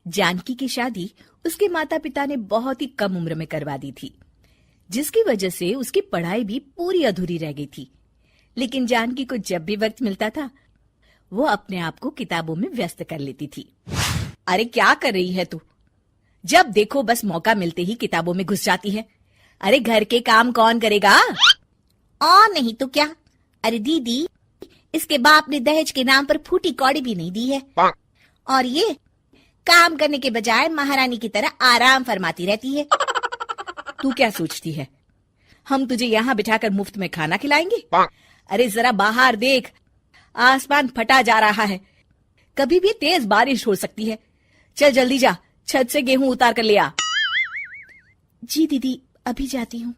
जानकी की शादी उसके माता पिता ने बहुत ही कम उम्र में करवा दी थी, जिसकी वजह से उसकी पढ़ाई भी पूरी अधूरी रह गई थी। लेकिन जानकी को जब भी वक्त मिलता था, वो अपने आप को किताबों में व्यस्त कर लेती थी। अरे क्या कर रही है तू? जब देखो बस मौका मिलते ही किताबों में घुस जाती है। अरे घर के काम कौन करेगा? और नहीं तो क्या। अरे दीदी, इसके बाप ने दहेज के नाम पर फूटी कौड़ी भी नहीं दी है, और ये काम करने के बजाय महारानी की तरह आराम फरमाती रहती है। तू क्या सोचती है, हम तुझे यहाँ बिठाकर मुफ्त में खाना खिलाएंगे? अरे जरा बाहर देख, आसमान फटा जा रहा है, कभी भी तेज बारिश हो सकती है। चल जल्दी जा, छत से गेहूं उतार कर ले आ। जी दीदी, अभी जाती हूँ।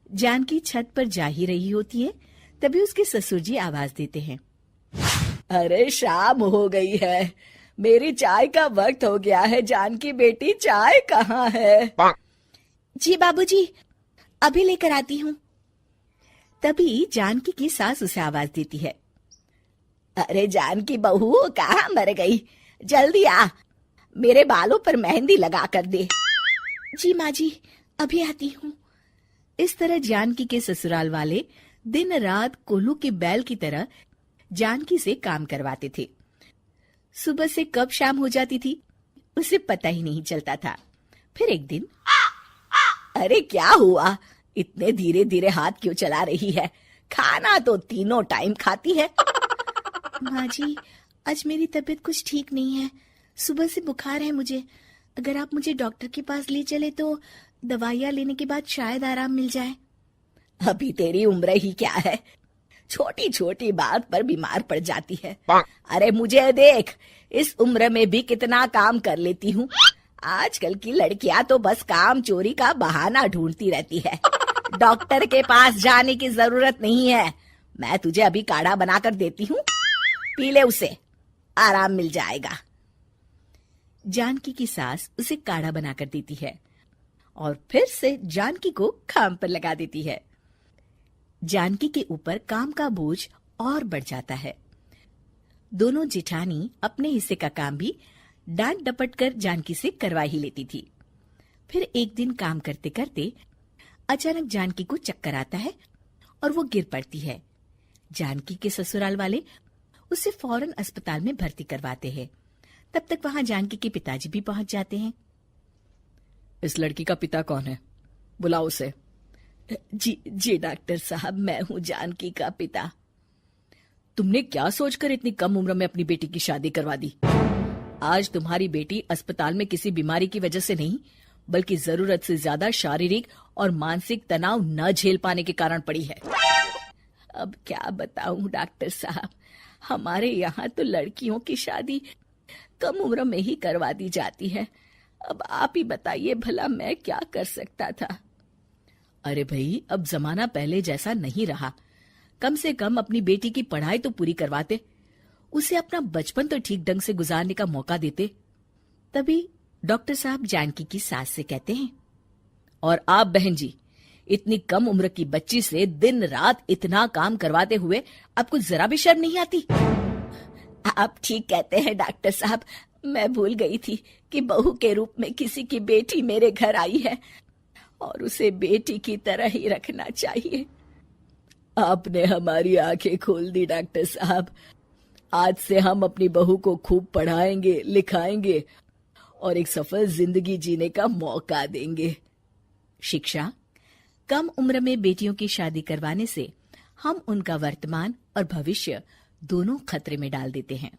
जानकी छत पर जा ही रही होती है, तभी उसके ससुर जी आवाज देते हैं। अरे शाम हो गई है, मेरी चाय का वक्त हो गया है। जानकी बेटी, चाय कहाँ है? जी बाबूजी, अभी लेकर आती हूँ। तभी जानकी की सास उसे आवाज देती है। अरे जानकी बहू, कहाँ मर गई? जल्दी आ, मेरे बालों पर मेहंदी लगा कर दे। जी माँ जी, अभी आती हूँ। इस तरह जानकी के ससुराल वाले दिन रात कोल्हू की बैल की तरह जानकी से काम करवाते थे। सुबह से कब शाम हो जाती थी, उसे पता ही नहीं चलता था। फिर एक दिन, अरे क्या हुआ? इतने धीरे धीरे हाथ क्यों चला रही है? खाना तो तीनों टाइम खाती है। माँ जी, आज मेरी तबीयत कुछ ठीक नहीं है, सुबह से बुखार है मुझे। अगर आप मुझे डॉक्टर के पास ले चले तो दवाइयाँ लेने के बाद शायद आराम मिल जाए। अभी तेरी उम्र ही क्या है, छोटी छोटी बात पर बीमार पड़ जाती है। अरे मुझे देख, इस उम्र में भी कितना काम कर लेती हूँ। आजकल की लड़कियां तो बस काम चोरी का बहाना ढूंढती रहती है। डॉक्टर के पास जाने की जरूरत नहीं है, मैं तुझे अभी काढ़ा बनाकर देती हूँ, पी ले उसे, आराम मिल जाएगा। जानकी की सास उसे काढ़ा बनाकर देती है और फिर से जानकी को काम पर लगा देती है। जानकी के ऊपर काम का बोझ और बढ़ जाता है। दोनों जेठानी अपने हिस्से का काम भी डांट डपट कर जानकी से करवा ही लेती थी। फिर एक दिन काम करते करते अचानक जानकी को चक्कर आता है और वो गिर पड़ती है। जानकी के ससुराल वाले उसे फौरन अस्पताल में भर्ती करवाते हैं। तब तक वहां जानकी के पिताजी भी पहुंच जाते हैं। इस लड़की का पिता कौन है? बुलाओ उसे। जी डॉक्टर साहब, मैं हूँ जानकी का पिता। तुमने क्या सोचकर इतनी कम उम्र में अपनी बेटी की शादी करवा दी? आज तुम्हारी बेटी अस्पताल में किसी बीमारी की वजह से नहीं, बल्कि जरूरत से ज्यादा शारीरिक और मानसिक तनाव न झेल पाने के कारण पड़ी है। अब क्या बताऊं डॉक्टर साहब, हमारे यहाँ तो लड़कियों की शादी कम उम्र में ही करवा दी जाती है। अब आप ही बताइए भला मैं क्या कर सकता था। अरे भाई, अब जमाना पहले जैसा नहीं रहा। कम से कम अपनी बेटी की पढ़ाई तो पूरी करवाते, उसे अपना बचपन तो ठीक ढंग से गुजारने का मौका देते। तभी डॉक्टर साहब जानकी की सास से कहते हैं, और आप बहन जी, इतनी कम उम्र की बच्ची से दिन रात इतना काम करवाते हुए आपको जरा भी शर्म नहीं आती? आप ठीक कहते हैं डॉक्टर साहब, मैं भूल गई थी कि बहू के रूप में किसी की बेटी मेरे घर आई है और उसे बेटी की तरह ही रखना चाहिए। आपने हमारी आंखें खोल दी डॉक्टर साहब। आज से हम अपनी बहू को खूब पढ़ाएंगे, लिखाएंगे और एक सफल जिंदगी जीने का मौका देंगे। शिक्षा, कम उम्र में बेटियों की शादी करवाने से हम उनका वर्तमान और भविष्य दोनों खतरे में डाल देते हैं।